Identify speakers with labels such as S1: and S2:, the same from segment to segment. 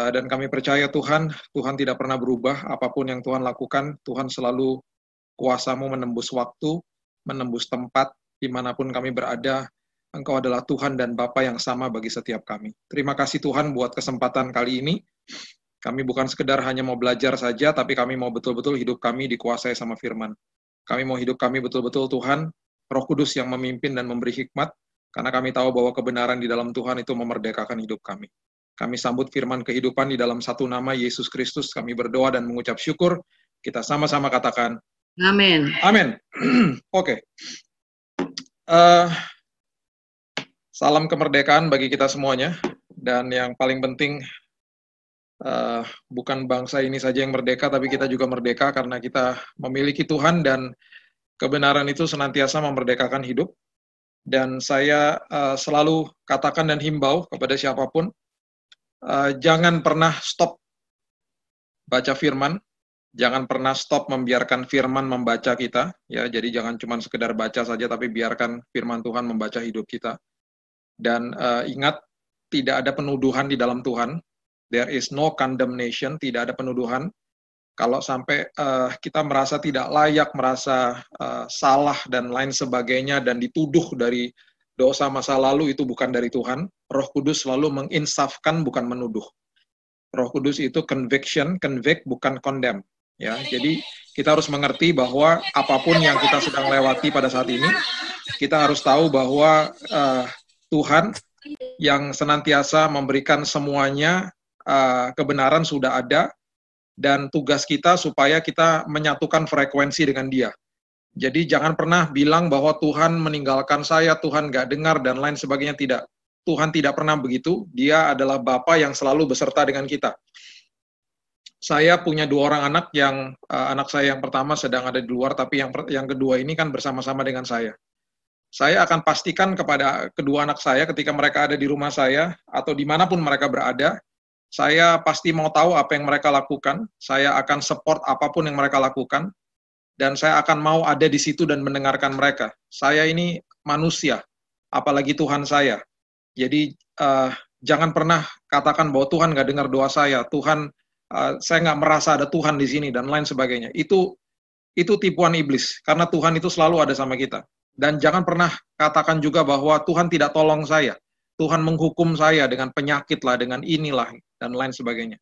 S1: Dan kami percaya Tuhan, Tuhan tidak pernah berubah. Apapun yang Tuhan lakukan, Tuhan selalu kuasa-Mu menembus waktu, menembus tempat, dimanapun kami berada. Engkau adalah Tuhan dan Bapa yang sama bagi setiap kami. Terima kasih Tuhan buat kesempatan kali ini. Kami bukan sekedar hanya mau belajar saja, tapi kami mau betul-betul hidup kami dikuasai sama firman. Kami mau hidup kami betul-betul Tuhan, Roh Kudus yang memimpin dan memberi hikmat, karena kami tahu bahwa kebenaran di dalam Tuhan itu memerdekakan hidup kami. Kami sambut firman kehidupan di dalam satu nama Yesus Kristus. Kami berdoa dan mengucap syukur. Kita sama-sama katakan,
S2: Amin.
S1: Amin. Oke. Salam kemerdekaan bagi kita semuanya. Dan yang paling penting, bukan bangsa ini saja yang merdeka, tapi kita juga merdeka karena kita memiliki Tuhan dan kebenaran itu senantiasa memerdekakan hidup. Dan saya selalu katakan dan himbau kepada siapapun, jangan pernah stop baca firman, jangan pernah stop membiarkan firman membaca kita, ya. Jadi jangan cuma sekedar baca saja, tapi biarkan firman Tuhan membaca hidup kita. Dan ingat, tidak ada penuduhan di dalam Tuhan. There is no condemnation, tidak ada penuduhan. Kalau sampai kita merasa tidak layak, merasa salah dan lain sebagainya, dan dituduh dari dosa masa lalu, itu bukan dari Tuhan. Roh Kudus selalu menginsafkan, bukan menuduh. Roh Kudus itu conviction, convict, bukan condemn. Ya, jadi kita harus mengerti bahwa apapun yang kita sedang lewati pada saat ini, kita harus tahu bahwa Tuhan yang senantiasa memberikan semuanya, kebenaran sudah ada, dan tugas kita supaya kita menyatukan frekuensi dengan Dia. Jadi jangan pernah bilang bahwa Tuhan meninggalkan saya, Tuhan nggak dengar, dan lain sebagainya. Tidak. Tuhan tidak pernah begitu. Dia adalah Bapa yang selalu beserta dengan kita. Saya punya 2 orang anak, anak saya yang pertama sedang ada di luar, tapi yang kedua ini kan bersama-sama dengan saya. Saya akan pastikan kepada kedua anak saya ketika mereka ada di rumah saya, atau dimanapun mereka berada, saya pasti mau tahu apa yang mereka lakukan, saya akan support apapun yang mereka lakukan, dan saya akan mau ada di situ dan mendengarkan mereka. Saya ini manusia, apalagi Tuhan saya. Jadi jangan pernah katakan bahwa Tuhan nggak dengar doa saya, Tuhan, saya nggak merasa ada Tuhan di sini, dan lain sebagainya. Itu tipuan iblis, karena Tuhan itu selalu ada sama kita. Dan jangan pernah katakan juga bahwa Tuhan tidak tolong saya, Tuhan menghukum saya dengan penyakit lah, dengan inilah, dan lain sebagainya.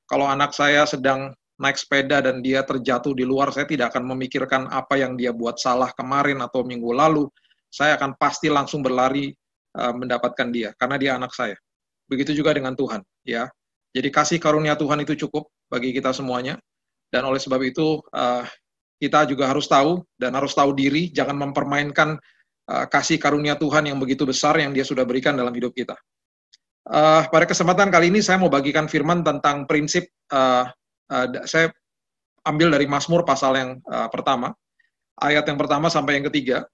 S1: Kalau anak saya sedang naik sepeda dan dia terjatuh di luar, saya tidak akan memikirkan apa yang dia buat salah kemarin atau minggu lalu. Saya akan pasti langsung berlari mendapatkan dia, karena dia anak saya. Begitu juga dengan Tuhan, ya. Jadi kasih karunia Tuhan itu cukup bagi kita semuanya. Dan oleh sebab itu, kita juga harus tahu, dan harus tahu diri, jangan mempermainkan kasih karunia Tuhan yang begitu besar yang Dia sudah berikan dalam hidup kita. Pada kesempatan kali ini saya mau bagikan firman tentang prinsip, saya ambil dari Mazmur pasal yang pertama, ayat yang pertama sampai yang ketiga.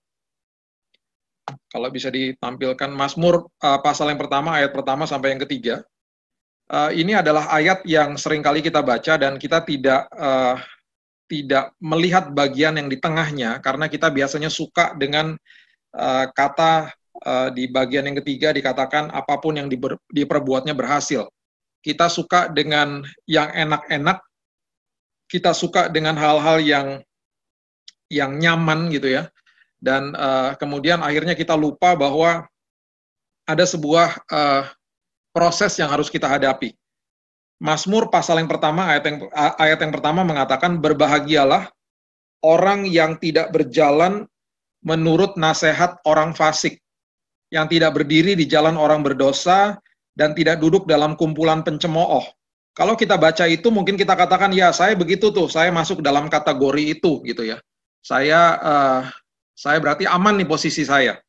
S1: Kalau bisa ditampilkan, Mazmur pasal yang pertama, ayat pertama sampai yang ketiga. Ini adalah ayat yang seringkali kita baca dan kita tidak melihat bagian yang di tengahnya, karena kita biasanya suka dengan kata di bagian yang ketiga dikatakan apapun yang diperbuatnya berhasil. Kita suka dengan yang enak-enak, kita suka dengan hal-hal yang nyaman gitu ya, dan kemudian akhirnya kita lupa bahwa ada sebuah proses yang harus kita hadapi. Mazmur pasal yang pertama, ayat yang pertama mengatakan, berbahagialah orang yang tidak berjalan menurut nasihat orang fasik, yang tidak berdiri di jalan orang berdosa, dan tidak duduk dalam kumpulan pencemooh. Kalau kita baca itu, mungkin kita katakan, ya saya begitu tuh, saya masuk dalam kategori itu, gitu ya. Saya berarti aman nih posisi saya.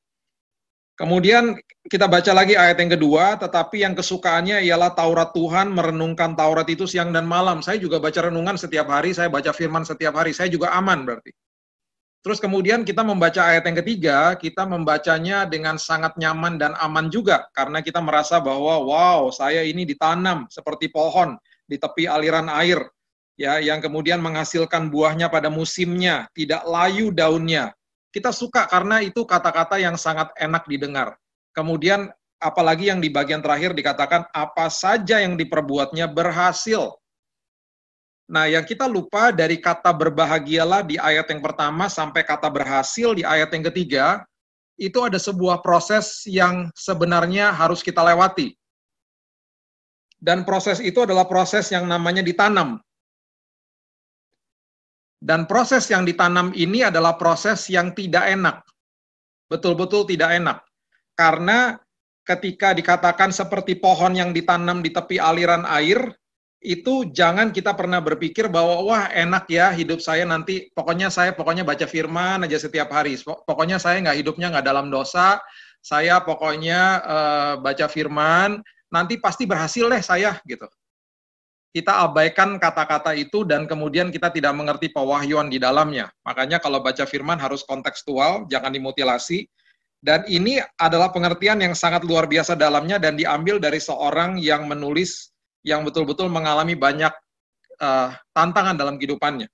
S1: Kemudian kita baca lagi ayat yang kedua, tetapi yang kesukaannya ialah Taurat Tuhan, merenungkan Taurat itu siang dan malam. Saya juga baca renungan setiap hari, saya baca firman setiap hari, saya juga aman berarti. Terus kemudian kita membaca ayat yang ketiga, kita membacanya dengan sangat nyaman dan aman juga, karena kita merasa bahwa, wow, saya ini ditanam seperti pohon di tepi aliran air, ya, yang kemudian menghasilkan buahnya pada musimnya, tidak layu daunnya. Kita suka karena itu kata-kata yang sangat enak didengar. Kemudian apalagi yang di bagian terakhir dikatakan apa saja yang diperbuatnya berhasil. Nah, yang kita lupa dari kata berbahagialah di ayat yang pertama sampai kata berhasil di ayat yang ketiga, itu ada sebuah proses yang sebenarnya harus kita lewati. Dan proses itu adalah proses yang namanya ditanam. Dan proses yang ditanam ini adalah proses yang tidak enak. Betul-betul tidak enak. Karena ketika dikatakan seperti pohon yang ditanam di tepi aliran air, itu jangan kita pernah berpikir bahwa wah enak ya hidup saya nanti, pokoknya baca firman aja setiap hari, pokoknya saya hidupnya nggak dalam dosa, saya pokoknya baca firman, nanti pasti berhasil deh saya gitu. Kita abaikan kata-kata itu dan kemudian kita tidak mengerti pewahyuan di dalamnya. Makanya kalau baca firman harus kontekstual, jangan dimutilasi. Dan ini adalah pengertian yang sangat luar biasa dalamnya dan diambil dari seorang yang menulis yang betul-betul mengalami banyak tantangan dalam kehidupannya.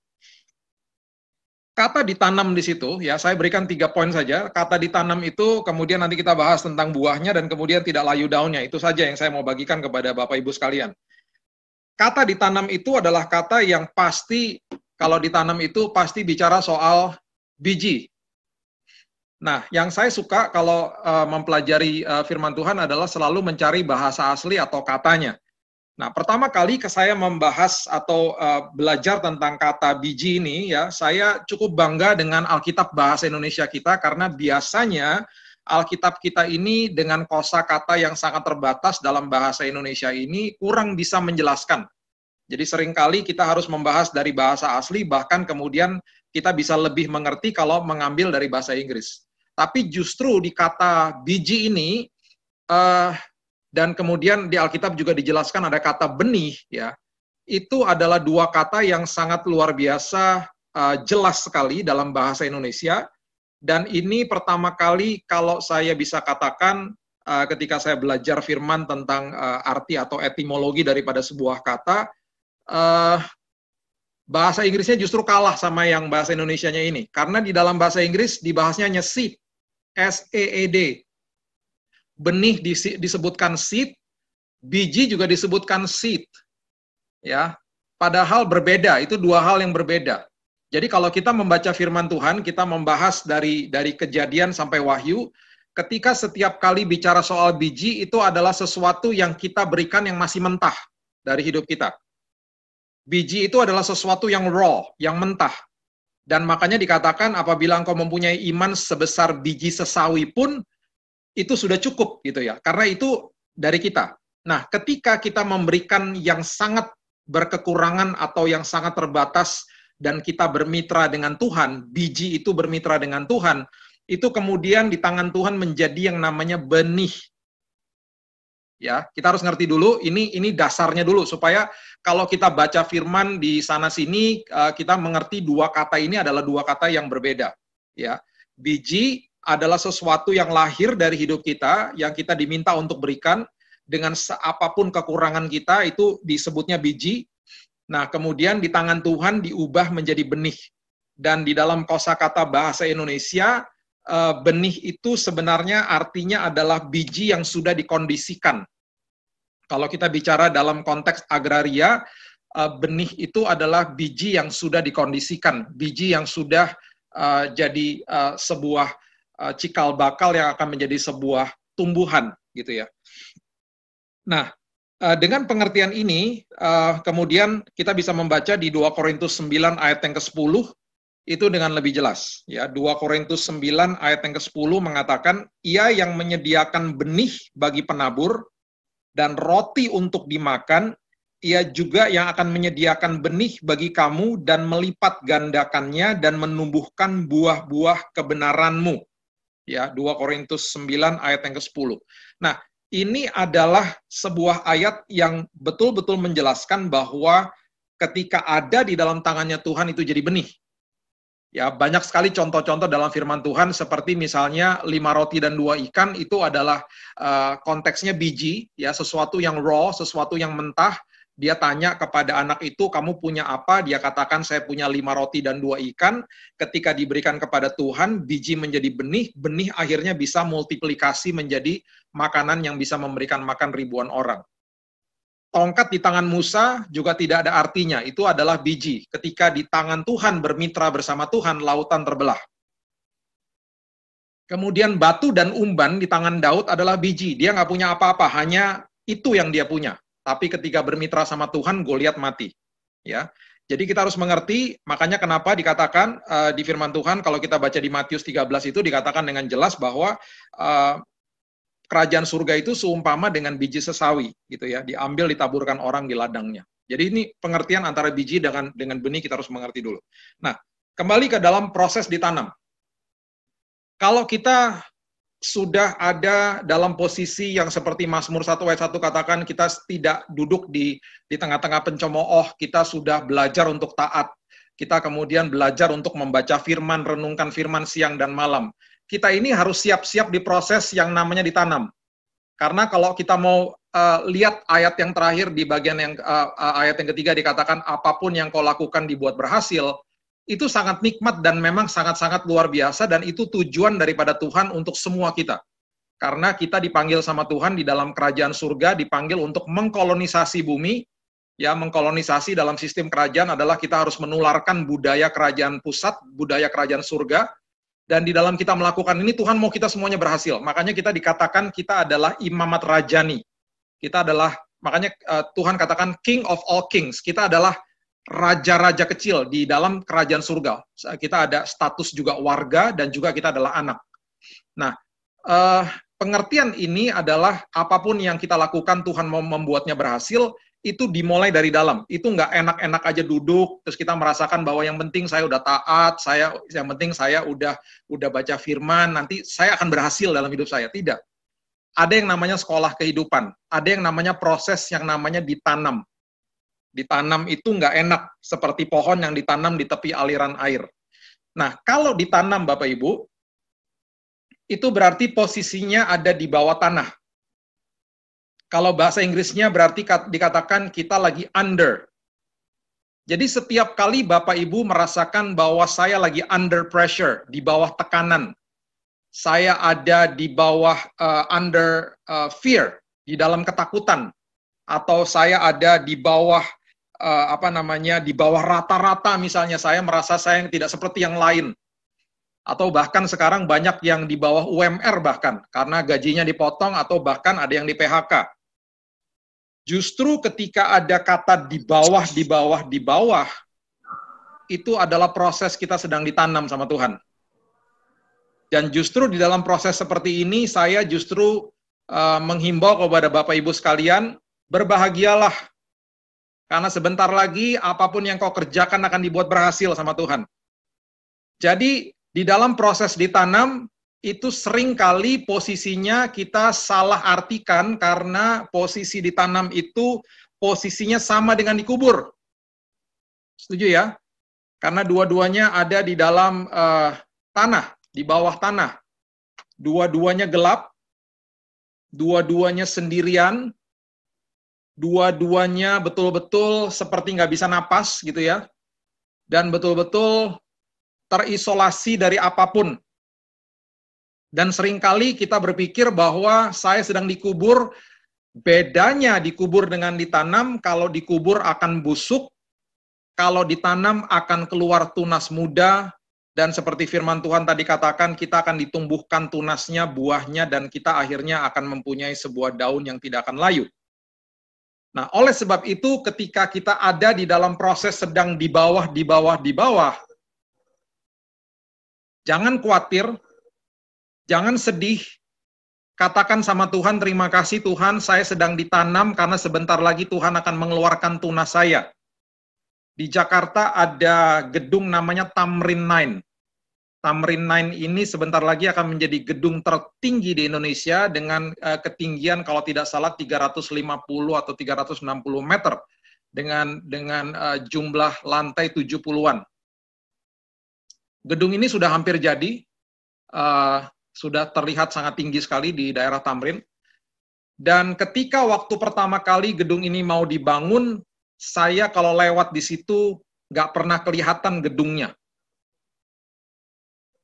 S1: Kata ditanam di situ, ya saya berikan 3 poin saja. Kata ditanam itu, kemudian nanti kita bahas tentang buahnya dan kemudian tidak layu daunnya. Itu saja yang saya mau bagikan kepada Bapak Ibu sekalian. Kata ditanam itu adalah kata yang pasti, kalau ditanam itu pasti bicara soal biji. Nah, yang saya suka kalau mempelajari firman Tuhan adalah selalu mencari bahasa asli atau katanya. Nah, pertama kali saya membahas atau belajar tentang kata biji ini, ya, saya cukup bangga dengan Alkitab Bahasa Indonesia kita, karena biasanya Alkitab kita ini dengan kosakata yang sangat terbatas dalam bahasa Indonesia ini kurang bisa menjelaskan. Jadi seringkali kita harus membahas dari bahasa asli, bahkan kemudian kita bisa lebih mengerti kalau mengambil dari bahasa Inggris. Tapi justru di kata biji ini, dan kemudian di Alkitab juga dijelaskan ada kata benih, ya. Itu adalah 2 kata yang sangat luar biasa jelas sekali dalam bahasa Indonesia. Dan ini pertama kali kalau saya bisa katakan ketika saya belajar firman tentang arti atau etimologi daripada sebuah kata, bahasa Inggrisnya justru kalah sama yang bahasa Indonesianya ini. Karena di dalam bahasa Inggris dibahasnya hanya seed, S-E-E-D. Benih disebutkan seed, biji juga disebutkan seed. Ya. Padahal berbeda, itu 2 hal yang berbeda. Jadi kalau kita membaca firman Tuhan, kita membahas dari Kejadian sampai Wahyu, ketika setiap kali bicara soal biji, itu adalah sesuatu yang kita berikan yang masih mentah dari hidup kita. Biji itu adalah sesuatu yang raw, yang mentah. Dan makanya dikatakan apabila engkau mempunyai iman sebesar biji sesawi pun, itu sudah cukup gitu ya, karena itu dari kita. Nah, ketika kita memberikan yang sangat berkekurangan atau yang sangat terbatas dan kita bermitra dengan Tuhan, biji itu bermitra dengan Tuhan, itu kemudian di tangan Tuhan menjadi yang namanya benih. Ya, kita harus ngerti dulu, ini dasarnya dulu supaya kalau kita baca firman di sana sini kita mengerti 2 kata ini adalah 2 kata yang berbeda. Ya, biji adalah sesuatu yang lahir dari hidup kita, yang kita diminta untuk berikan, dengan apapun kekurangan kita, itu disebutnya biji. Nah, kemudian di tangan Tuhan diubah menjadi benih. Dan di dalam kosakata bahasa Indonesia, benih itu sebenarnya artinya adalah biji yang sudah dikondisikan. Kalau kita bicara dalam konteks agraria, benih itu adalah biji yang sudah dikondisikan, biji yang sudah jadi sebuah cikal bakal yang akan menjadi sebuah tumbuhan gitu ya. Nah, dengan pengertian ini kemudian kita bisa membaca di 2 Korintus 9 ayat yang ke-10 itu dengan lebih jelas ya. 2 Korintus 9 ayat yang ke-10 mengatakan, ia yang menyediakan benih bagi penabur dan roti untuk dimakan, ia juga yang akan menyediakan benih bagi kamu dan melipat gandakannya dan menumbuhkan buah-buah kebenaranmu. Ya, 2 Korintus 9 ayat yang ke-10. Nah, ini adalah sebuah ayat yang betul-betul menjelaskan bahwa ketika ada di dalam tangannya Tuhan itu jadi benih. Ya, banyak sekali contoh-contoh dalam firman Tuhan seperti misalnya 5 roti dan 2 ikan itu adalah konteksnya biji, ya, sesuatu yang raw, sesuatu yang mentah, Dia tanya kepada anak itu, kamu punya apa? Dia katakan, saya punya 5 roti dan 2 ikan. Ketika diberikan kepada Tuhan, biji menjadi benih, benih akhirnya bisa multiplikasi menjadi makanan yang bisa memberikan makan ribuan orang. Tongkat di tangan Musa juga tidak ada artinya, itu adalah biji. Ketika di tangan Tuhan bermitra bersama Tuhan, lautan terbelah. Kemudian batu dan umban di tangan Daud adalah biji. Dia nggak punya apa-apa, hanya itu yang dia punya. Tapi ketika bermitra sama Tuhan, Goliat mati. Ya, jadi kita harus mengerti, makanya kenapa dikatakan di firman Tuhan, kalau kita baca di Matius 13 itu dikatakan dengan jelas bahwa kerajaan surga itu seumpama dengan biji sesawi, gitu ya, diambil ditaburkan orang di ladangnya. Jadi ini pengertian antara biji dengan benih kita harus mengerti dulu. Nah, kembali ke dalam proses ditanam. Kalau kita sudah ada dalam posisi yang seperti Mazmur 1 ayat 1 katakan, kita tidak duduk di tengah-tengah pencemooh, kita sudah belajar untuk taat. Kita kemudian belajar untuk membaca firman, renungkan firman siang dan malam. Kita ini harus siap-siap di proses yang namanya ditanam. Karena kalau kita mau lihat ayat yang terakhir di bagian yang ayat yang ketiga dikatakan, apapun yang kau lakukan dibuat berhasil, itu sangat nikmat dan memang sangat-sangat luar biasa, dan itu tujuan daripada Tuhan untuk semua kita. Karena kita dipanggil sama Tuhan di dalam kerajaan surga, dipanggil untuk mengkolonisasi bumi. Ya, mengkolonisasi dalam sistem kerajaan adalah kita harus menularkan budaya kerajaan pusat, budaya kerajaan surga, dan di dalam kita melakukan ini, Tuhan mau kita semuanya berhasil. Makanya kita dikatakan kita adalah imamat rajani. Kita adalah, makanya Tuhan katakan King of all kings. Kita adalah raja-raja kecil di dalam kerajaan surga. Kita ada status juga warga dan juga kita adalah anak. Nah, pengertian ini adalah apapun yang kita lakukan Tuhan mau membuatnya berhasil, itu dimulai dari dalam. Itu nggak enak-enak aja duduk, terus kita merasakan bahwa yang penting saya udah taat, yang penting saya udah baca firman, nanti saya akan berhasil dalam hidup saya. Tidak. Ada yang namanya sekolah kehidupan, ada yang namanya proses yang namanya ditanam. Ditanam itu nggak enak, seperti pohon yang ditanam di tepi aliran air. Nah, kalau ditanam Bapak Ibu, itu berarti posisinya ada di bawah tanah. Kalau bahasa Inggrisnya berarti dikatakan kita lagi under. Jadi setiap kali Bapak Ibu merasakan bahwa saya lagi under pressure, di bawah tekanan, saya ada di bawah under fear, di dalam ketakutan, atau saya ada di bawah di bawah rata-rata, misalnya saya merasa saya yang tidak seperti yang lain, atau bahkan sekarang banyak yang di bawah UMR bahkan karena gajinya dipotong, atau bahkan ada yang di PHK. Justru ketika ada kata di bawah, itu adalah proses kita sedang ditanam sama Tuhan. Dan justru di dalam proses seperti ini, saya justru menghimbau kepada Bapak Ibu sekalian, berbahagialah. Karena sebentar lagi, apapun yang kau kerjakan akan dibuat berhasil sama Tuhan. Jadi, di dalam proses ditanam, itu seringkali posisinya kita salah artikan, karena posisi ditanam itu posisinya sama dengan dikubur. Setuju ya? Karena dua-duanya ada di dalam tanah, di bawah tanah. Dua-duanya gelap, dua-duanya sendirian, dua-duanya betul-betul seperti nggak bisa napas gitu ya, dan betul-betul terisolasi dari apapun. Dan seringkali kita berpikir bahwa saya sedang dikubur. Bedanya dikubur dengan ditanam, kalau dikubur akan busuk, kalau ditanam akan keluar tunas muda, dan seperti firman Tuhan tadi katakan, kita akan ditumbuhkan tunasnya, buahnya, dan kita akhirnya akan mempunyai sebuah daun yang tidak akan layu. Nah, oleh sebab itu, ketika kita ada di dalam proses sedang di bawah, jangan khawatir, jangan sedih, katakan sama Tuhan, terima kasih Tuhan, saya sedang ditanam karena sebentar lagi Tuhan akan mengeluarkan tunas saya. Di Jakarta ada gedung namanya Tamrin 9. Tamrin 9 ini sebentar lagi akan menjadi gedung tertinggi di Indonesia dengan ketinggian kalau tidak salah 350 atau 360 meter dengan jumlah lantai 70-an. Gedung ini sudah hampir jadi, sudah terlihat sangat tinggi sekali di daerah Tamrin. Dan ketika waktu pertama kali gedung ini mau dibangun, saya kalau lewat di situ nggak pernah kelihatan gedungnya.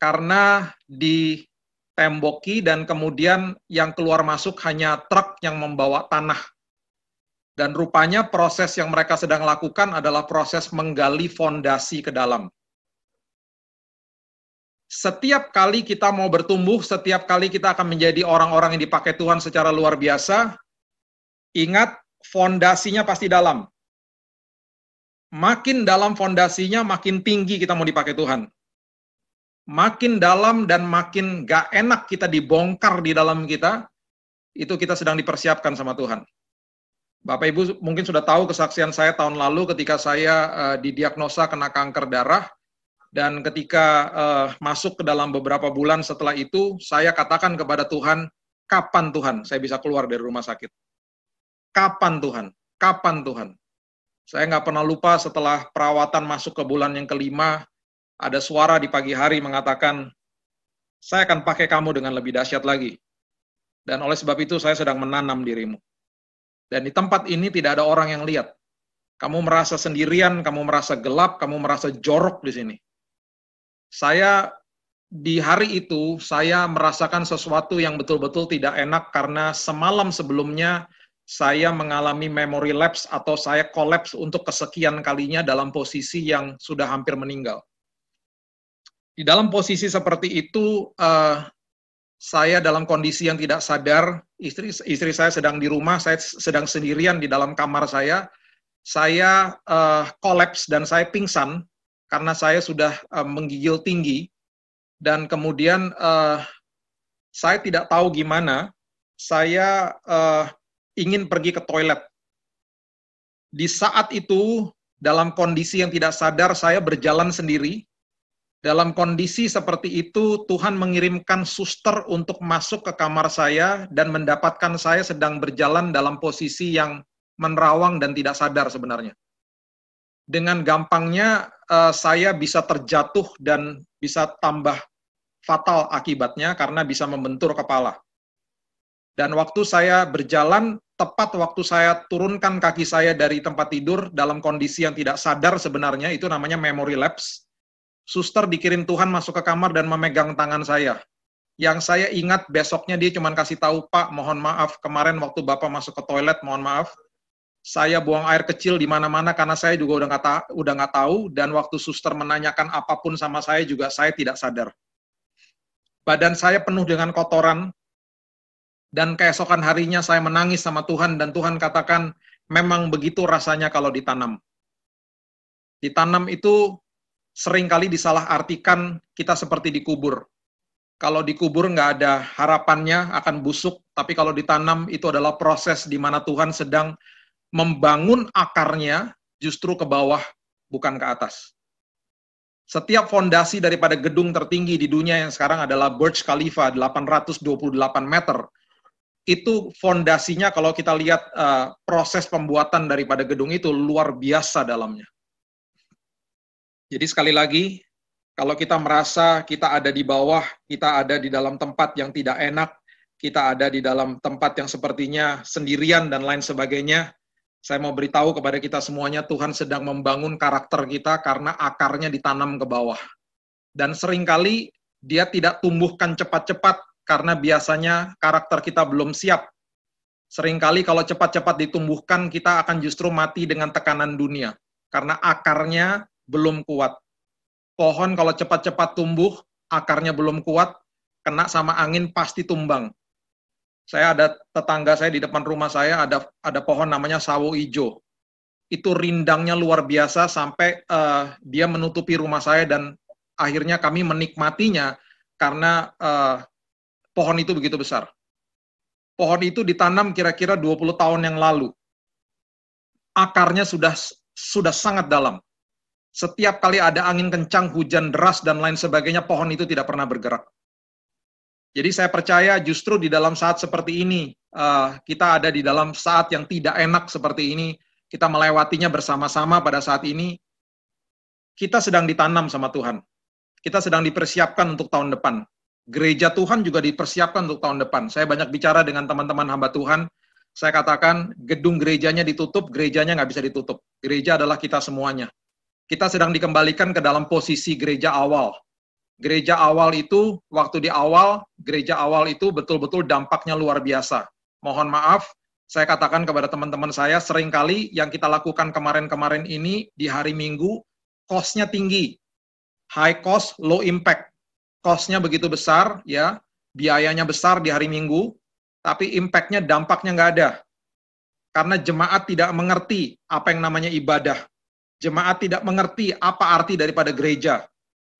S1: Karena ditemboki dan kemudian yang keluar masuk hanya truk yang membawa tanah. Dan rupanya proses yang mereka sedang lakukan adalah proses menggali fondasi ke dalam. Setiap kali kita mau bertumbuh, setiap kali kita akan menjadi orang-orang yang dipakai Tuhan secara luar biasa, ingat fondasinya pasti dalam. Makin dalam fondasinya, makin tinggi kita mau dipakai Tuhan. Makin dalam dan makin gak enak kita dibongkar di dalam kita, itu kita sedang dipersiapkan sama Tuhan. Bapak Ibu mungkin sudah tahu kesaksian saya tahun lalu ketika saya didiagnosa kena kanker darah, dan ketika masuk ke dalam beberapa bulan setelah itu, saya katakan kepada Tuhan, kapan Tuhan saya bisa keluar dari rumah sakit? Kapan Tuhan? Kapan Tuhan? Saya nggak pernah lupa setelah perawatan masuk ke bulan yang kelima, ada suara di pagi hari mengatakan, saya akan pakai kamu dengan lebih dahsyat lagi. Dan oleh sebab itu saya sedang menanam dirimu. Dan di tempat ini tidak ada orang yang lihat. Kamu merasa sendirian, kamu merasa gelap, kamu merasa jorok di sini. Saya di hari itu, saya merasakan sesuatu yang betul-betul tidak enak karena semalam sebelumnya saya mengalami memory lapse atau saya collapse untuk kesekian kalinya dalam posisi yang sudah hampir meninggal. Di dalam posisi seperti itu, saya dalam kondisi yang tidak sadar, istri saya sedang di rumah, saya sedang sendirian di dalam kamar saya collapse dan saya pingsan karena saya sudah menggigil tinggi, dan kemudian saya tidak tahu gimana, saya ingin pergi ke toilet. Di saat itu, dalam kondisi yang tidak sadar, saya berjalan sendiri. Dalam kondisi seperti itu, Tuhan mengirimkan suster untuk masuk ke kamar saya dan mendapatkan saya sedang berjalan dalam posisi yang menerawang dan tidak sadar sebenarnya. Dengan gampangnya, saya bisa terjatuh dan bisa tambah fatal akibatnya karena bisa membentur kepala. Dan waktu saya berjalan, tepat waktu saya turunkan kaki saya dari tempat tidur dalam kondisi yang tidak sadar sebenarnya, itu namanya memory lapse. Suster dikirim Tuhan masuk ke kamar dan memegang tangan saya. Yang saya ingat besoknya dia cuma kasih tahu, Pak, mohon maaf, kemarin waktu Bapak masuk ke toilet, mohon maaf, saya buang air kecil di mana-mana karena saya juga udah nggak tahu, dan waktu suster menanyakan apapun sama saya juga saya tidak sadar. Badan saya penuh dengan kotoran, dan keesokan harinya saya menangis sama Tuhan, dan Tuhan katakan, memang begitu rasanya kalau ditanam. Ditanam itu seringkali disalahartikan kita seperti dikubur. Kalau dikubur nggak ada harapannya, akan busuk, tapi kalau ditanam itu adalah proses di mana Tuhan sedang membangun akarnya justru ke bawah, bukan ke atas. Setiap fondasi daripada gedung tertinggi di dunia yang sekarang adalah Burj Khalifa, 828 meter, itu fondasinya kalau kita lihat proses pembuatan daripada gedung itu luar biasa dalamnya. Jadi sekali lagi, kalau kita merasa kita ada di bawah, kita ada di dalam tempat yang tidak enak, kita ada di dalam tempat yang sepertinya sendirian dan lain sebagainya, saya mau beritahu kepada kita semuanya, Tuhan sedang membangun karakter kita karena akarnya ditanam ke bawah. Dan seringkali dia tidak tumbuhkan cepat-cepat karena biasanya karakter kita belum siap. Seringkali kalau cepat-cepat ditumbuhkan, kita akan justru mati dengan tekanan dunia. Karena akarnya belum kuat. Pohon kalau cepat-cepat tumbuh, akarnya belum kuat, kena sama angin pasti tumbang. Saya ada tetangga saya di depan rumah saya, ada pohon namanya sawo ijo. Itu rindangnya luar biasa sampai dia menutupi rumah saya, dan akhirnya kami menikmatinya karena pohon itu begitu besar. Pohon itu ditanam kira-kira 20 tahun yang lalu. Akarnya sudah sangat dalam. Setiap kali ada angin kencang, hujan deras, dan lain sebagainya, pohon itu tidak pernah bergerak. Jadi saya percaya justru di dalam saat seperti ini, kita ada di dalam saat yang tidak enak seperti ini, kita melewatinya bersama-sama pada saat ini, kita sedang ditanam sama Tuhan. Kita sedang dipersiapkan untuk tahun depan. Gereja Tuhan juga dipersiapkan untuk tahun depan. Saya banyak bicara dengan teman-teman hamba Tuhan, Saya katakan gedung gerejanya ditutup, gerejanya nggak bisa ditutup. Gereja adalah kita semuanya. Kita sedang dikembalikan ke dalam posisi gereja awal. Gereja awal itu, waktu di awal, gereja awal itu betul-betul dampaknya luar biasa. Mohon maaf, saya katakan kepada teman-teman saya, seringkali yang kita lakukan kemarin-kemarin ini di hari Minggu, cost-nya tinggi. High cost, low impact. Cost-nya begitu besar, ya, biayanya besar di hari Minggu, tapi impact-nya, dampaknya nggak ada. Karena jemaat tidak mengerti apa yang namanya ibadah. Jemaat tidak mengerti apa arti daripada gereja.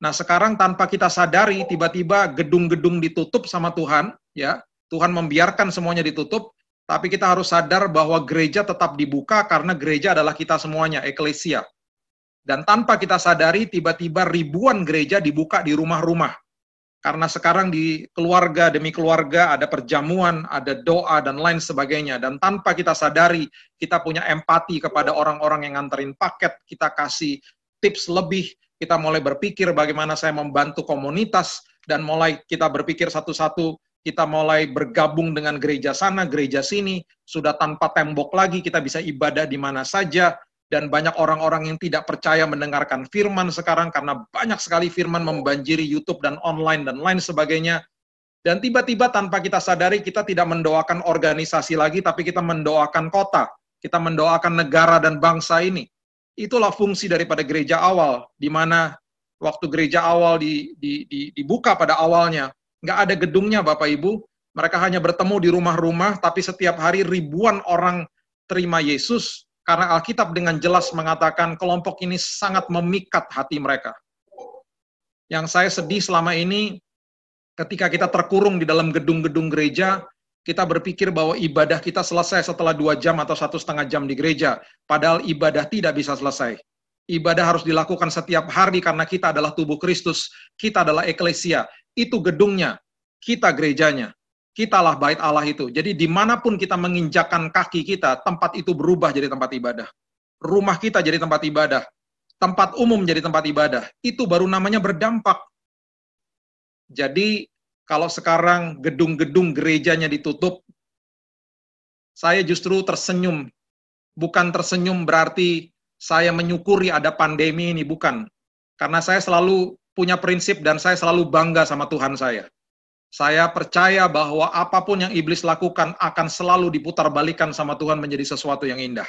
S1: Nah, sekarang tanpa kita sadari, tiba-tiba gedung-gedung ditutup sama Tuhan, ya. Tuhan membiarkan semuanya ditutup, tapi kita harus sadar bahwa gereja tetap dibuka karena gereja adalah kita semuanya, eklesia. Dan tanpa kita sadari, tiba-tiba ribuan gereja dibuka di rumah-rumah. Karena sekarang di keluarga demi keluarga ada perjamuan, ada doa, dan lain sebagainya. Dan tanpa kita sadari, kita punya empati kepada orang-orang yang nganterin paket, kita kasih tips lebih, kita mulai berpikir bagaimana saya membantu komunitas, dan mulai kita berpikir satu-satu, kita mulai bergabung dengan gereja sana, gereja sini, sudah tanpa tembok lagi, kita bisa ibadah di mana saja, dan banyak orang-orang yang tidak percaya mendengarkan firman sekarang, karena banyak sekali firman membanjiri YouTube dan online dan lain sebagainya. Dan tiba-tiba tanpa kita sadari, kita tidak mendoakan organisasi lagi, tapi kita mendoakan kota, kita mendoakan negara dan bangsa ini. Itulah fungsi daripada gereja awal, di mana waktu gereja awal dibuka pada awalnya, nggak ada gedungnya Bapak Ibu, mereka hanya bertemu di rumah-rumah, tapi setiap hari ribuan orang terima Yesus, karena Alkitab dengan jelas mengatakan kelompok ini sangat memikat hati mereka. Yang saya sedih selama ini, ketika kita terkurung di dalam gedung-gedung gereja, kita berpikir bahwa ibadah kita selesai setelah 2 jam atau 1,5 jam di gereja. Padahal ibadah tidak bisa selesai. Ibadah harus dilakukan setiap hari karena kita adalah tubuh Kristus. Kita adalah eklesia. Itu gedungnya. Kita gerejanya. Kitalah bait Allah itu. Jadi dimanapun kita menginjakkan kaki kita, tempat itu berubah jadi tempat ibadah. Rumah kita jadi tempat ibadah. Tempat umum jadi tempat ibadah. Itu baru namanya berdampak. Jadi kalau sekarang gedung-gedung gerejanya ditutup, saya justru tersenyum. Bukan tersenyum berarti saya menyukuri ada pandemi ini, bukan. Karena saya selalu punya prinsip dan saya selalu bangga sama Tuhan saya. Saya percaya bahwa apapun yang iblis lakukan akan selalu diputarbalikkan sama Tuhan menjadi sesuatu yang indah.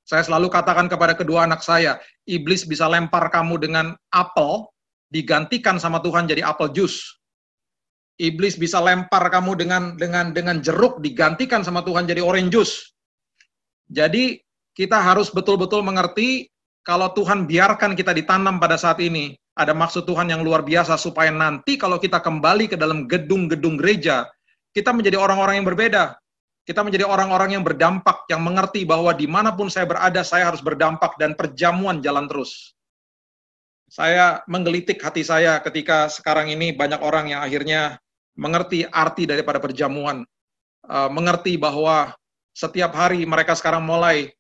S1: Saya selalu katakan kepada kedua anak saya, iblis bisa lempar kamu dengan apel, digantikan sama Tuhan jadi apel jus. Iblis bisa lempar kamu dengan jeruk, digantikan sama Tuhan jadi orange juice. Jadi kita harus betul-betul mengerti kalau Tuhan biarkan kita ditanam pada saat ini, ada maksud Tuhan yang luar biasa supaya nanti kalau kita kembali ke dalam gedung-gedung gereja, kita menjadi orang-orang yang berbeda. Kita menjadi orang-orang yang berdampak, yang mengerti bahwa dimanapun saya berada, saya harus berdampak dan perjamuan jalan terus. Saya menggelitik hati saya ketika sekarang ini banyak orang yang akhirnya mengerti arti daripada perjamuan, mengerti bahwa setiap hari mereka sekarang mulai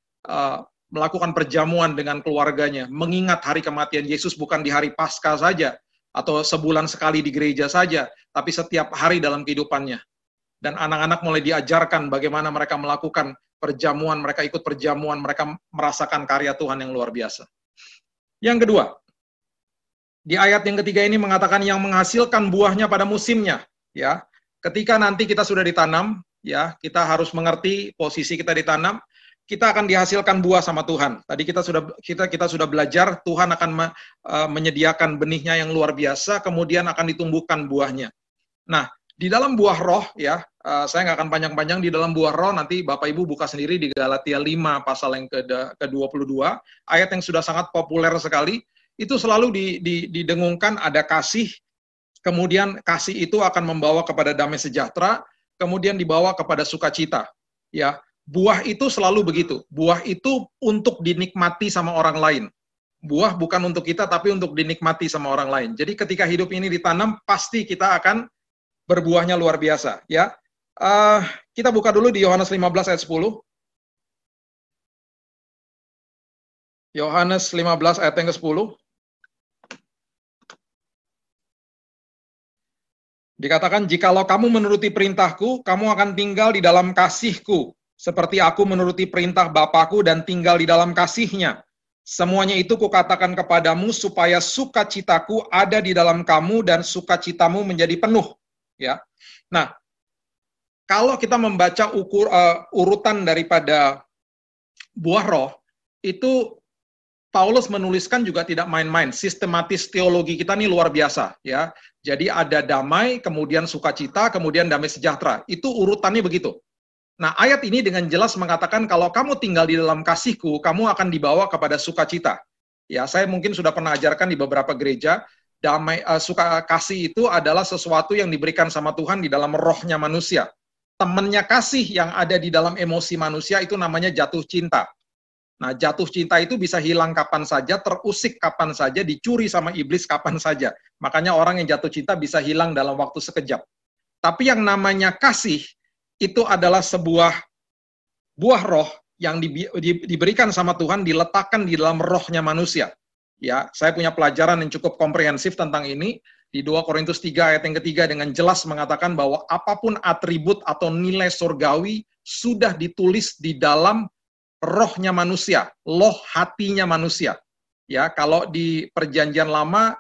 S1: melakukan perjamuan dengan keluarganya, mengingat hari kematian Yesus bukan di hari Paskah saja, atau sebulan sekali di gereja saja, tapi setiap hari dalam kehidupannya. Dan anak-anak mulai diajarkan bagaimana mereka melakukan perjamuan, mereka ikut perjamuan, mereka merasakan karya Tuhan yang luar biasa. Yang kedua, di ayat yang ketiga ini mengatakan yang menghasilkan buahnya pada musimnya. Ya, ketika nanti kita sudah ditanam, ya, kita harus mengerti posisi kita ditanam. Kita akan dihasilkan buah sama Tuhan. Tadi kita sudah belajar Tuhan akan menyediakan benihnya yang luar biasa, kemudian akan ditumbuhkan buahnya. Nah, di dalam buah roh, ya, saya nggak akan panjang-panjang di dalam buah roh. Nanti Bapak Ibu buka sendiri di Galatia 5 pasal yang ke-22, ayat yang sudah sangat populer sekali. Itu selalu didengungkan ada kasih, kemudian kasih itu akan membawa kepada damai sejahtera, kemudian dibawa kepada sukacita. Ya. Buah itu selalu begitu. Buah itu untuk dinikmati sama orang lain. Buah bukan untuk kita, tapi untuk dinikmati sama orang lain. Jadi ketika hidup ini ditanam, pasti kita akan berbuahnya luar biasa. Ya, kita buka dulu di Yohanes 15 ayat 10. Yohanes 15 ayat yang ke-10. Dikatakan, jikalau kamu menuruti perintahku, kamu akan tinggal di dalam kasihku, seperti aku menuruti perintah Bapakku dan tinggal di dalam kasih-Nya. Semuanya itu kukatakan kepadamu supaya sukacitaku ada di dalam kamu dan sukacitamu menjadi penuh. Ya. Nah, kalau kita membaca urutan daripada buah roh, itu Paulus menuliskan juga tidak main-main. Sistematis teologi kita ini luar biasa, ya. Jadi ada damai, kemudian sukacita, kemudian damai sejahtera. Itu urutannya begitu. Nah, ayat ini dengan jelas mengatakan kalau kamu tinggal di dalam kasihku, kamu akan dibawa kepada sukacita. Ya, saya mungkin sudah pernah ajarkan di beberapa gereja, kasih itu adalah sesuatu yang diberikan sama Tuhan di dalam rohnya manusia. Temannya kasih yang ada di dalam emosi manusia itu namanya jatuh cinta. Nah, jatuh cinta itu bisa hilang kapan saja, terusik kapan saja, dicuri sama iblis kapan saja. Makanya orang yang jatuh cinta bisa hilang dalam waktu sekejap. Tapi yang namanya kasih, itu adalah sebuah buah roh yang diberikan sama Tuhan, diletakkan di dalam rohnya manusia. Ya, saya punya pelajaran yang cukup komprehensif tentang ini. Di 2 Korintus 3 ayat yang ketiga dengan jelas mengatakan bahwa apapun atribut atau nilai surgawi sudah ditulis di dalam rohnya manusia, loh hatinya manusia. Ya, kalau di Perjanjian Lama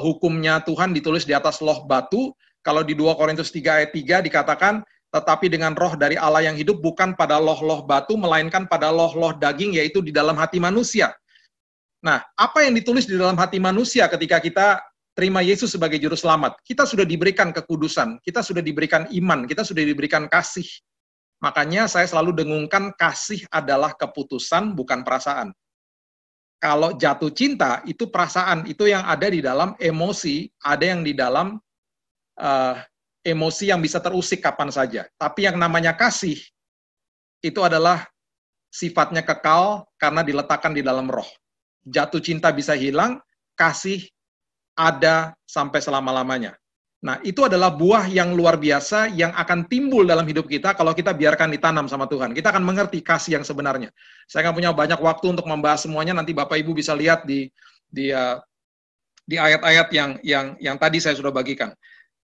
S1: hukumnya Tuhan ditulis di atas loh batu, kalau di 2 Korintus 3 ayat 3 dikatakan tetapi dengan roh dari Allah yang hidup bukan pada loh-loh batu melainkan pada loh-loh daging yaitu di dalam hati manusia. Nah, apa yang ditulis di dalam hati manusia ketika kita terima Yesus sebagai juru selamat? Kita sudah diberikan kekudusan, kita sudah diberikan iman, kita sudah diberikan kasih. Makanya saya selalu dengungkan kasih adalah keputusan, bukan perasaan. Kalau jatuh cinta, itu perasaan. Itu yang ada di dalam emosi, ada yang di dalam emosi yang bisa terusik kapan saja. Tapi yang namanya kasih, itu adalah sifatnya kekal karena diletakkan di dalam roh. Jatuh cinta bisa hilang, kasih ada sampai selama-lamanya. Nah, itu adalah buah yang luar biasa yang akan timbul dalam hidup kita kalau kita biarkan ditanam sama Tuhan. Kita akan mengerti kasih yang sebenarnya. Saya nggak punya banyak waktu untuk membahas semuanya, nanti Bapak Ibu bisa lihat di ayat-ayat yang tadi saya sudah bagikan.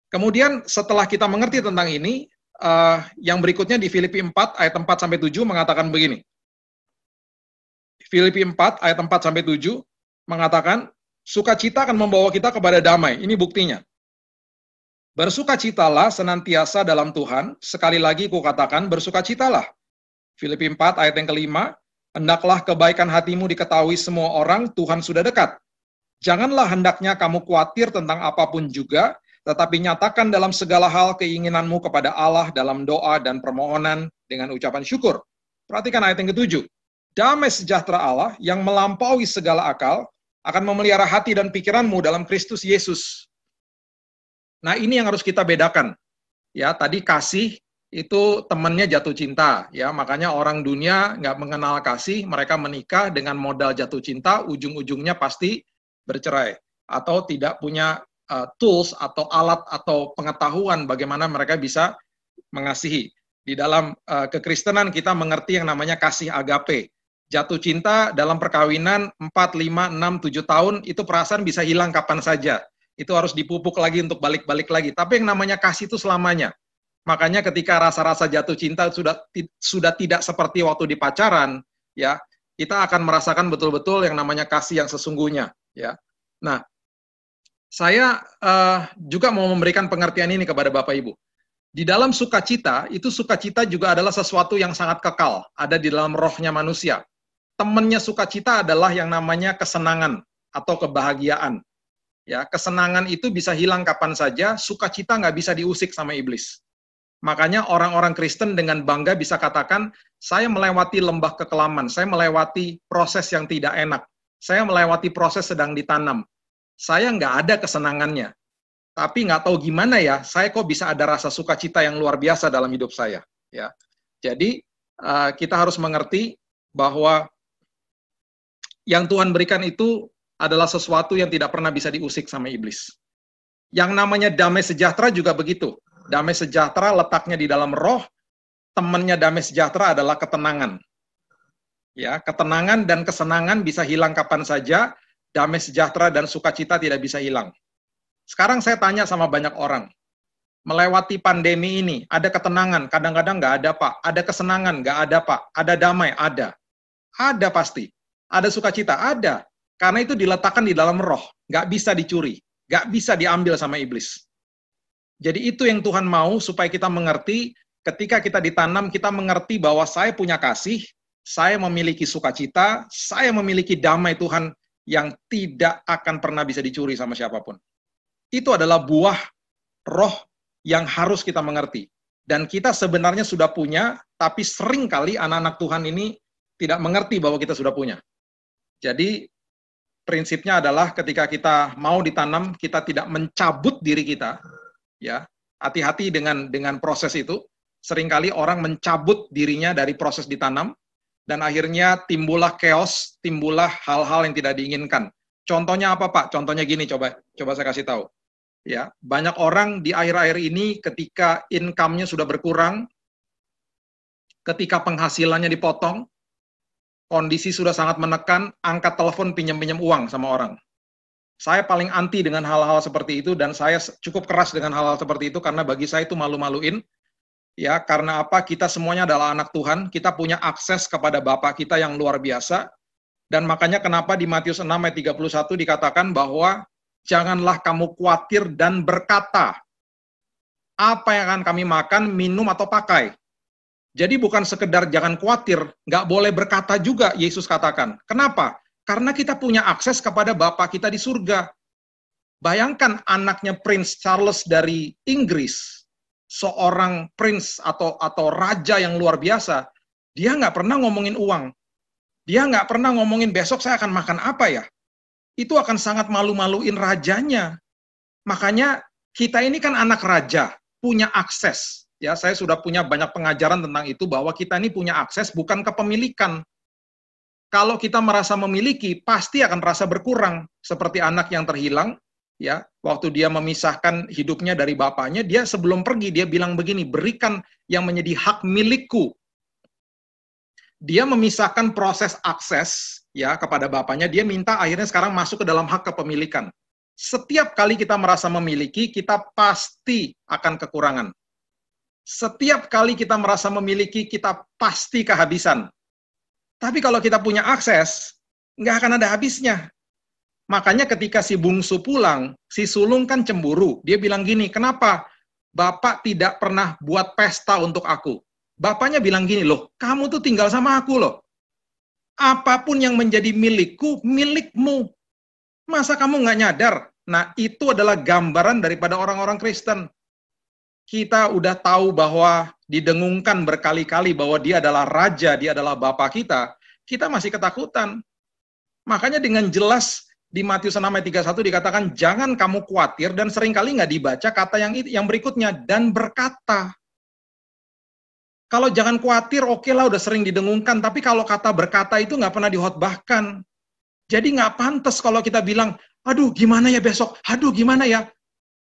S1: Kemudian setelah kita mengerti tentang ini, yang berikutnya di Filipi 4 ayat 4-7 mengatakan begini. Filipi 4 ayat 4-7 mengatakan, sukacita akan membawa kita kepada damai. Ini buktinya. Bersukacitalah senantiasa dalam Tuhan, sekali lagi kukatakan bersukacitalah. Filipi 4 ayat yang kelima, hendaklah kebaikan hatimu diketahui semua orang, Tuhan sudah dekat. Janganlah hendaknya kamu khawatir tentang apapun juga, tetapi nyatakan dalam segala hal keinginanmu kepada Allah dalam doa dan permohonan dengan ucapan syukur. Perhatikan ayat yang ketujuh. Damai sejahtera Allah yang melampaui segala akal akan memelihara hati dan pikiranmu dalam Kristus Yesus. Nah, ini yang harus kita bedakan. Ya, tadi kasih itu temannya jatuh cinta. Ya, makanya orang dunia nggak mengenal kasih, mereka menikah dengan modal jatuh cinta, ujung-ujungnya pasti bercerai atau tidak punya tools atau alat atau pengetahuan bagaimana mereka bisa mengasihi. Di dalam kekristenan kita mengerti yang namanya kasih agape. Jatuh cinta dalam perkawinan 4, 5, 6, 7 tahun itu perasaan bisa hilang kapan saja. Itu harus dipupuk lagi untuk balik-balik lagi. Tapi yang namanya kasih itu selamanya. Makanya ketika rasa-rasa jatuh cinta sudah tidak seperti waktu di pacaran, ya, kita akan merasakan betul-betul yang namanya kasih yang sesungguhnya, ya. Nah, saya juga mau memberikan pengertian ini kepada Bapak Ibu. Di dalam sukacita, itu sukacita juga adalah sesuatu yang sangat kekal, ada di dalam rohnya manusia. Temannya sukacita adalah yang namanya kesenangan atau kebahagiaan. Ya, kesenangan itu bisa hilang kapan saja, sukacita nggak bisa diusik sama iblis. Makanya orang-orang Kristen dengan bangga bisa katakan, saya melewati lembah kekelaman, saya melewati proses yang tidak enak, saya melewati proses sedang ditanam. Saya nggak ada kesenangannya, tapi nggak tahu gimana ya, saya kok bisa ada rasa sukacita yang luar biasa dalam hidup saya. Ya, jadi kita harus mengerti bahwa yang Tuhan berikan itu adalah sesuatu yang tidak pernah bisa diusik sama iblis. Yang namanya damai sejahtera juga begitu. Damai sejahtera letaknya di dalam roh, temannya damai sejahtera adalah ketenangan. Ya, ketenangan dan kesenangan bisa hilang kapan saja, damai sejahtera dan sukacita tidak bisa hilang. Sekarang saya tanya sama banyak orang, melewati pandemi ini, ada ketenangan, kadang-kadang nggak ada Pak, ada kesenangan, nggak ada Pak, ada damai, ada pasti, ada sukacita, ada, karena itu diletakkan di dalam roh, nggak bisa dicuri, nggak bisa diambil sama iblis. Jadi itu yang Tuhan mau supaya kita mengerti, ketika kita ditanam, kita mengerti bahwa saya punya kasih, saya memiliki sukacita, saya memiliki damai Tuhan yang tidak akan pernah bisa dicuri sama siapapun. Itu adalah buah roh yang harus kita mengerti. Dan kita sebenarnya sudah punya, tapi seringkali anak-anak Tuhan ini tidak mengerti bahwa kita sudah punya. Jadi, prinsipnya adalah ketika kita mau ditanam, kita tidak mencabut diri kita. Ya, hati-hati dengan proses itu. Seringkali orang mencabut dirinya dari proses ditanam, dan akhirnya timbullah chaos, timbullah hal-hal yang tidak diinginkan. Contohnya apa, Pak? Contohnya gini, coba saya kasih tahu. Ya, banyak orang di akhir-akhir ini ketika income-nya sudah berkurang, ketika penghasilannya dipotong, kondisi sudah sangat menekan, angkat telepon pinjam-pinjam uang sama orang. Saya paling anti dengan hal-hal seperti itu, dan saya cukup keras dengan hal-hal seperti itu, karena bagi saya itu malu-maluin. Ya, karena apa? Kita semuanya adalah anak Tuhan, kita punya akses kepada Bapa kita yang luar biasa, dan makanya kenapa di Matius 6 ayat 31 dikatakan bahwa janganlah kamu khawatir dan berkata, apa yang akan kami makan, minum, atau pakai. Jadi bukan sekedar jangan khawatir, nggak boleh berkata juga, Yesus katakan. Kenapa? Karena kita punya akses kepada Bapa kita di surga. Bayangkan anaknya Prince Charles dari Inggris, seorang prince atau raja yang luar biasa, dia nggak pernah ngomongin uang. Dia nggak pernah ngomongin besok saya akan makan apa ya. Itu akan sangat malu-maluin rajanya. Makanya kita ini kan anak raja, punya akses. Ya, saya sudah punya banyak pengajaran tentang itu, bahwa kita ini punya akses bukan kepemilikan. Kalau kita merasa memiliki, pasti akan rasa berkurang. Seperti anak yang terhilang, ya, waktu dia memisahkan hidupnya dari bapaknya, dia sebelum pergi, dia bilang begini, berikan yang menjadi hak milikku. Dia memisahkan proses akses ya kepada bapaknya, dia minta akhirnya sekarang masuk ke dalam hak kepemilikan. Setiap kali kita merasa memiliki, kita pasti akan kekurangan. Setiap kali kita merasa memiliki, kita pasti kehabisan. Tapi kalau kita punya akses, nggak akan ada habisnya. Makanya ketika si bungsu pulang, si sulung kan cemburu. Dia bilang gini, kenapa Bapak tidak pernah buat pesta untuk aku? Bapaknya bilang gini, loh, kamu tuh tinggal sama aku loh. Apapun yang menjadi milikku, milikmu. Masa kamu nggak nyadar? Nah, itu adalah gambaran daripada orang-orang Kristen. Kita udah tahu bahwa didengungkan berkali-kali bahwa dia adalah raja, dia adalah Bapa kita masih ketakutan. Makanya dengan jelas di Matius 6 ayat 31 dikatakan, jangan kamu khawatir, dan seringkali nggak dibaca kata yang berikutnya, dan berkata. Kalau jangan khawatir, oke lah, udah sering didengungkan. Tapi kalau kata berkata itu nggak pernah dihotbahkan. Jadi nggak pantas kalau kita bilang, aduh gimana ya besok, aduh gimana ya.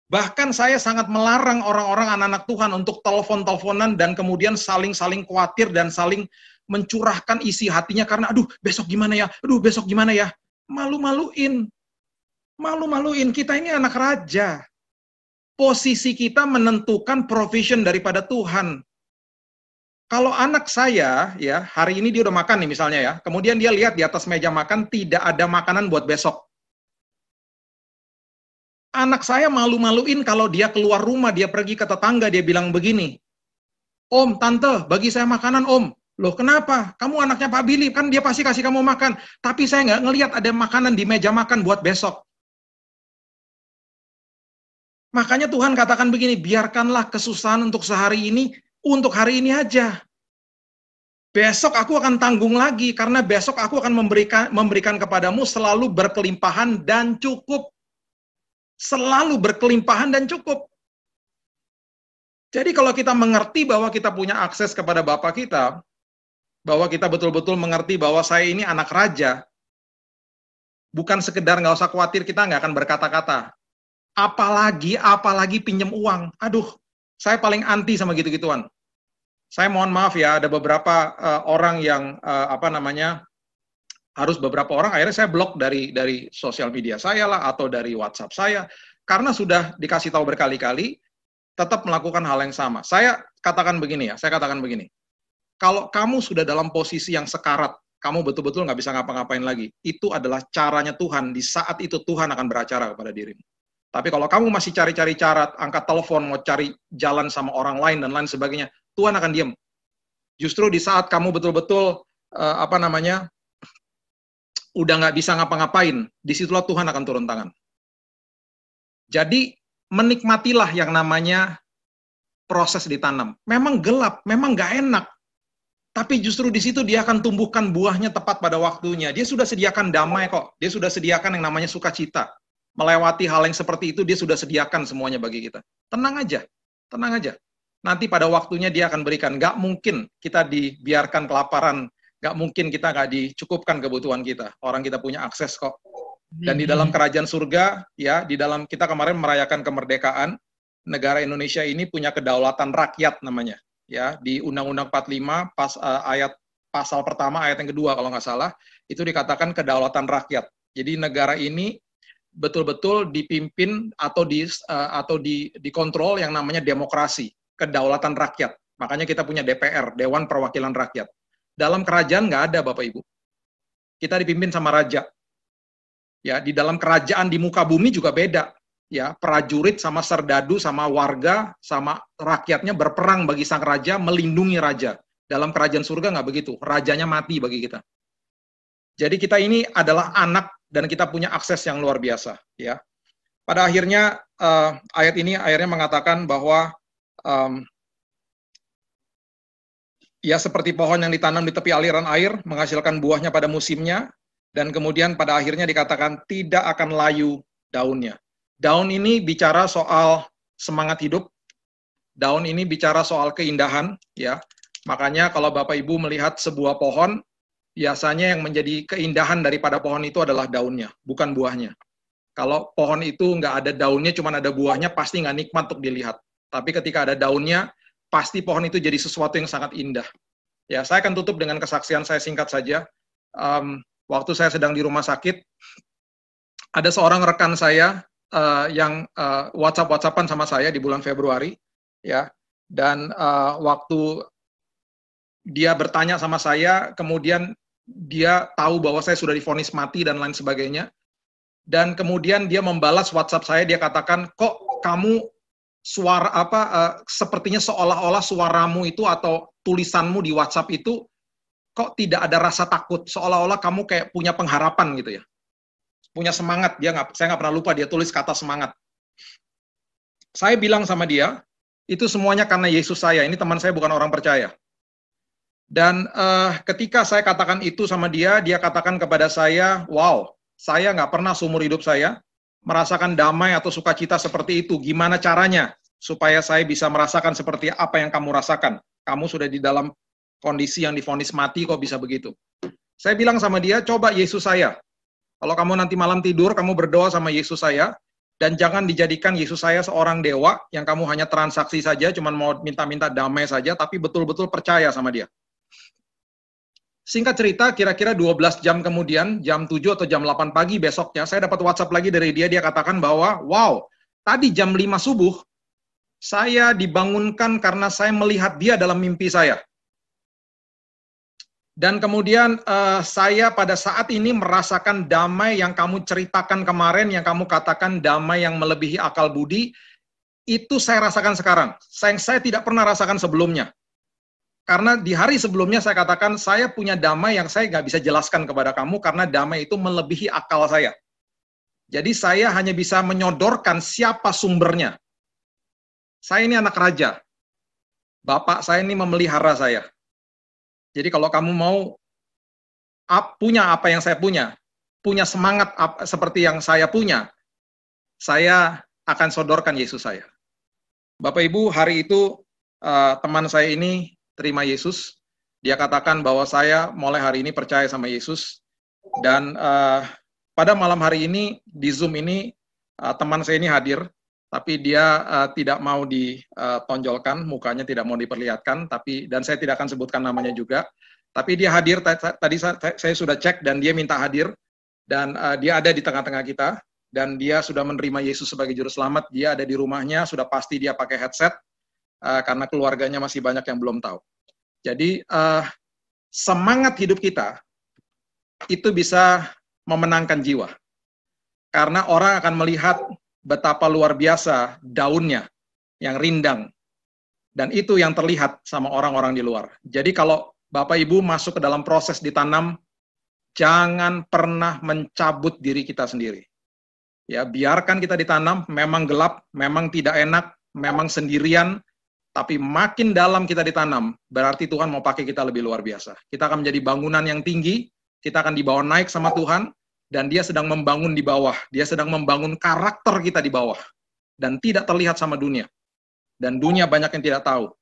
S1: Bahkan saya sangat melarang orang-orang anak-anak Tuhan untuk telepon-teleponan dan kemudian saling-saling khawatir dan saling mencurahkan isi hatinya karena, aduh besok gimana ya, aduh besok gimana ya. Malu-maluin. Malu-maluin, kita ini anak raja. Posisi kita menentukan provision daripada Tuhan. Kalau anak saya, ya, hari ini dia udah makan nih misalnya ya, kemudian dia lihat di atas meja makan tidak ada makanan buat besok. Anak saya malu-maluin kalau dia keluar rumah, dia pergi ke tetangga, dia bilang begini, Om, Tante, bagi saya makanan, Om. Loh, kenapa? Kamu anaknya Pak Billy, kan dia pasti kasih kamu makan. Tapi saya nggak ngelihat ada makanan di meja makan buat besok. Makanya Tuhan katakan begini, biarkanlah kesusahan untuk sehari ini, untuk hari ini aja. Besok aku akan tanggung lagi, karena besok aku akan memberikan kepadamu selalu berkelimpahan dan cukup. Selalu berkelimpahan dan cukup. Jadi kalau kita mengerti bahwa kita punya akses kepada Bapa kita, bahwa kita betul-betul mengerti bahwa saya ini anak raja, bukan sekedar nggak usah khawatir, kita nggak akan berkata-kata. Apalagi pinjam uang. Aduh, saya paling anti sama gitu-gituan. Saya mohon maaf ya, ada beberapa orang yang harus beberapa orang akhirnya saya blok dari sosial media saya lah atau dari WhatsApp saya karena sudah dikasih tahu berkali-kali tetap melakukan hal yang sama. Saya katakan begini. Kalau kamu sudah dalam posisi yang sekarat, kamu betul-betul nggak bisa ngapa-ngapain lagi. Itu adalah caranya Tuhan. Di saat itu Tuhan akan beracara kepada dirimu. Tapi kalau kamu masih cari-cari cara, angkat telepon, mau cari jalan sama orang lain dan lain sebagainya, Tuhan akan diam. Justru di saat kamu betul-betul udah nggak bisa ngapa-ngapain, disitulah Tuhan akan turun tangan. Jadi menikmatilah yang namanya proses ditanam. Memang gelap, memang nggak enak. Tapi justru di situ dia akan tumbuhkan buahnya tepat pada waktunya. Dia sudah sediakan damai kok. Dia sudah sediakan yang namanya sukacita. Melewati hal yang seperti itu, dia sudah sediakan semuanya bagi kita. Tenang aja, tenang aja. Nanti pada waktunya dia akan berikan. Nggak mungkin kita dibiarkan kelaparan. Nggak mungkin kita nggak dicukupkan kebutuhan kita. Orang kita punya akses kok. Dan di dalam kerajaan surga, ya, di dalam kita kemarin merayakan kemerdekaan, negara Indonesia ini punya kedaulatan rakyat namanya. Ya, di Undang-Undang 45 ayat pasal pertama ayat yang kedua kalau nggak salah itu dikatakan kedaulatan rakyat. Jadi negara ini betul-betul dipimpin atau dikontrol yang namanya demokrasi, kedaulatan rakyat. Makanya kita punya DPR, Dewan Perwakilan Rakyat. Dalam kerajaan nggak ada Bapak Ibu. Kita dipimpin sama raja. Ya, di dalam kerajaan di muka bumi juga beda. Ya, prajurit sama serdadu sama warga sama rakyatnya berperang bagi sang raja, melindungi raja. Dalam kerajaan surga nggak begitu, rajanya mati bagi kita. Jadi kita ini adalah anak dan kita punya akses yang luar biasa. Ya, pada akhirnya ayat ini akhirnya mengatakan bahwa ya seperti pohon yang ditanam di tepi aliran air menghasilkan buahnya pada musimnya dan kemudian pada akhirnya dikatakan tidak akan layu daunnya. Daun ini bicara soal semangat hidup. Daun ini bicara soal keindahan, ya. Makanya kalau Bapak Ibu melihat sebuah pohon, biasanya yang menjadi keindahan daripada pohon itu adalah daunnya, bukan buahnya. Kalau pohon itu nggak ada daunnya, cuma ada buahnya, pasti nggak nikmat untuk dilihat. Tapi ketika ada daunnya, pasti pohon itu jadi sesuatu yang sangat indah. Ya, saya akan tutup dengan kesaksian saya singkat saja. Waktu saya sedang di rumah sakit, ada seorang rekan saya yang WhatsApp-WhatsAppan sama saya di bulan Februari, ya. Dan waktu dia bertanya sama saya, kemudian dia tahu bahwa saya sudah divonis mati dan lain sebagainya. Dan kemudian dia membalas WhatsApp saya, dia katakan, kok kamu suara sepertinya seolah-olah suaramu itu atau tulisanmu di WhatsApp itu kok tidak ada rasa takut, seolah-olah kamu kayak punya pengharapan gitu ya. Punya semangat, saya nggak pernah lupa dia tulis kata semangat. Saya bilang sama dia, itu semuanya karena Yesus saya, ini teman saya bukan orang percaya. Dan ketika saya katakan itu sama dia, dia katakan kepada saya, wow, saya nggak pernah seumur hidup saya merasakan damai atau sukacita seperti itu. Gimana caranya supaya saya bisa merasakan seperti apa yang kamu rasakan? Kamu sudah di dalam kondisi yang divonis mati, kok bisa begitu? Saya bilang sama dia, coba Yesus saya. Kalau kamu nanti malam tidur, kamu berdoa sama Yesus saya, dan jangan dijadikan Yesus saya seorang dewa, yang kamu hanya transaksi saja, cuma mau minta-minta damai saja, tapi betul-betul percaya sama dia. Singkat cerita, kira-kira 12 jam kemudian, jam 7 atau jam 8 pagi besoknya, saya dapat WhatsApp lagi dari dia, dia katakan bahwa, wow, tadi jam 5 subuh, saya dibangunkan karena saya melihat dia dalam mimpi saya. Dan kemudian saya pada saat ini merasakan damai yang kamu ceritakan kemarin, yang kamu katakan damai yang melebihi akal budi, itu saya rasakan sekarang. Saya tidak pernah rasakan sebelumnya. Karena di hari sebelumnya saya katakan, saya punya damai yang saya nggak bisa jelaskan kepada kamu, karena damai itu melebihi akal saya. Jadi saya hanya bisa menyodorkan siapa sumbernya. Saya ini anak raja. Bapak saya ini memelihara saya. Jadi kalau kamu mau punya apa yang saya punya semangat seperti yang saya punya, saya akan sodorkan Yesus saya. Bapak Ibu, hari itu teman saya ini terima Yesus. Dia katakan bahwa saya mulai hari ini percaya sama Yesus. Dan pada malam hari ini, di Zoom ini, teman saya ini hadir. Tapi dia tidak mau ditonjolkan, mukanya tidak mau diperlihatkan, dan saya tidak akan sebutkan namanya juga. Tapi dia hadir, tadi saya sudah cek, dan dia minta hadir, dan dia ada di tengah-tengah kita. dan dia sudah menerima Yesus sebagai juru selamat. Dia ada di rumahnya, sudah pasti dia pakai headset, karena keluarganya masih banyak yang belum tahu. Jadi semangat hidup kita itu bisa memenangkan jiwa. Karena orang akan melihat betapa luar biasa daunnya yang rindang. Dan itu yang terlihat sama orang-orang di luar. Jadi kalau Bapak Ibu masuk ke dalam proses ditanam, jangan pernah mencabut diri kita sendiri. Ya, biarkan kita ditanam, memang gelap, memang tidak enak, memang sendirian, tapi makin dalam kita ditanam, berarti Tuhan mau pakai kita lebih luar biasa. Kita akan menjadi bangunan yang tinggi, kita akan dibawa naik sama Tuhan, dan dia sedang membangun di bawah. Dia sedang membangun karakter kita di bawah. Dan tidak terlihat sama dunia. Dan dunia banyak yang tidak tahu.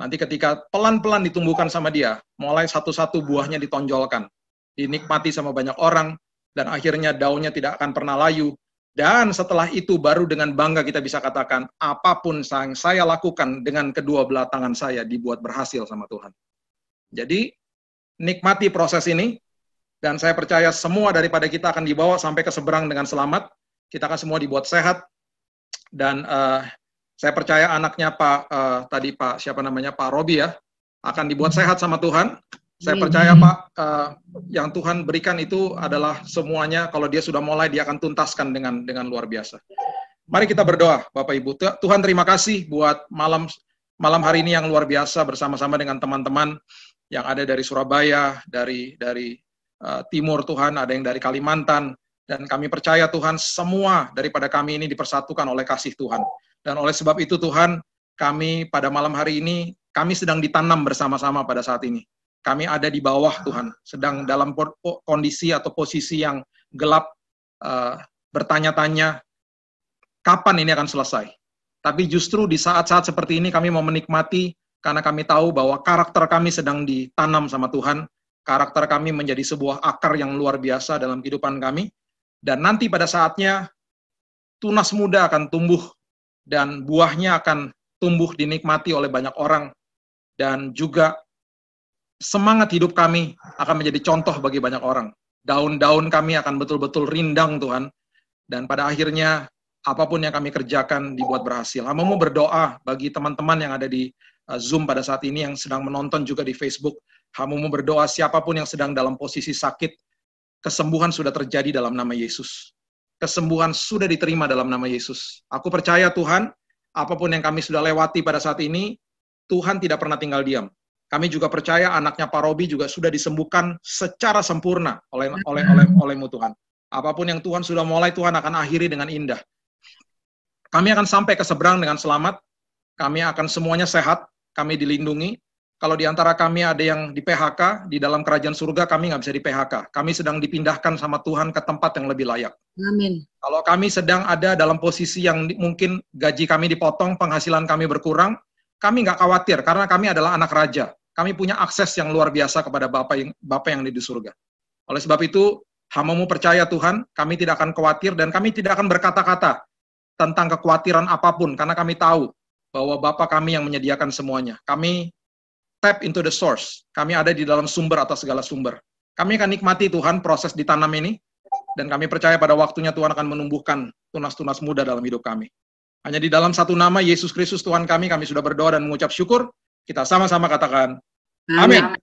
S1: Nanti ketika pelan-pelan ditumbuhkan sama dia, mulai satu-satu buahnya ditonjolkan. Dinikmati sama banyak orang, dan akhirnya daunnya tidak akan pernah layu. Dan setelah itu baru dengan bangga kita bisa katakan, apapun yang saya lakukan dengan kedua belah tangan saya dibuat berhasil sama Tuhan. Jadi, nikmati proses ini, dan saya percaya semua daripada kita akan dibawa sampai ke seberang dengan selamat. Kita akan semua dibuat sehat, dan saya percaya anaknya Pak Robi ya, akan dibuat sehat sama Tuhan. Saya percaya Pak, yang Tuhan berikan itu adalah semuanya. Kalau dia sudah mulai, dia akan tuntaskan dengan luar biasa. Mari kita berdoa, Bapak Ibu. Tuhan, terima kasih buat malam hari ini yang luar biasa bersama-sama dengan teman-teman yang ada dari Surabaya, dari Timur Tuhan, ada yang dari Kalimantan, dan kami percaya Tuhan semua daripada kami ini dipersatukan oleh kasih Tuhan. Dan oleh sebab itu Tuhan, kami pada malam hari ini, kami sedang ditanam bersama-sama pada saat ini. Kami ada di bawah Tuhan, sedang dalam kondisi atau posisi yang gelap, bertanya-tanya, kapan ini akan selesai? Tapi justru di saat-saat seperti ini kami mau menikmati, karena kami tahu bahwa karakter kami sedang ditanam sama Tuhan, karakter kami menjadi sebuah akar yang luar biasa dalam kehidupan kami, dan nanti pada saatnya, tunas muda akan tumbuh, dan buahnya akan tumbuh dinikmati oleh banyak orang, dan juga semangat hidup kami akan menjadi contoh bagi banyak orang. Daun-daun kami akan betul-betul rindang Tuhan, dan pada akhirnya apapun yang kami kerjakan dibuat berhasil. Hamba-Mu berdoa bagi teman-teman yang ada di Zoom pada saat ini, yang sedang menonton juga di Facebook. Hamba-Mu berdoa siapapun yang sedang dalam posisi sakit, kesembuhan sudah terjadi dalam nama Yesus. Kesembuhan sudah diterima dalam nama Yesus. Aku percaya Tuhan, apapun yang kami sudah lewati pada saat ini, Tuhan tidak pernah tinggal diam. Kami juga percaya anaknya Pak Robi juga sudah disembuhkan secara sempurna oleh-Mu Tuhan. Apapun yang Tuhan sudah mulai, Tuhan akan akhiri dengan indah. Kami akan sampai ke seberang dengan selamat. Kami akan semuanya sehat. Kami dilindungi. Kalau di antara kami ada yang di PHK, di dalam kerajaan surga kami nggak bisa di PHK. Kami sedang dipindahkan sama Tuhan ke tempat yang lebih layak.
S2: Amin.
S1: Kalau kami sedang ada dalam posisi yang mungkin gaji kami dipotong, penghasilan kami berkurang, kami nggak khawatir karena kami adalah anak raja. Kami punya akses yang luar biasa kepada Bapa yang ada di surga. Oleh sebab itu, hamba-Mu percaya Tuhan, kami tidak akan khawatir dan kami tidak akan berkata-kata tentang kekhawatiran apapun karena kami tahu bahwa Bapa kami yang menyediakan semuanya. Kami tap into the source. Kami ada di dalam sumber atas segala sumber. Kami akan nikmati Tuhan proses ditanam ini, dan kami percaya pada waktunya Tuhan akan menumbuhkan tunas-tunas muda dalam hidup kami. Hanya di dalam satu nama, Yesus Kristus Tuhan kami sudah berdoa dan mengucap syukur. Kita sama-sama katakan, amin.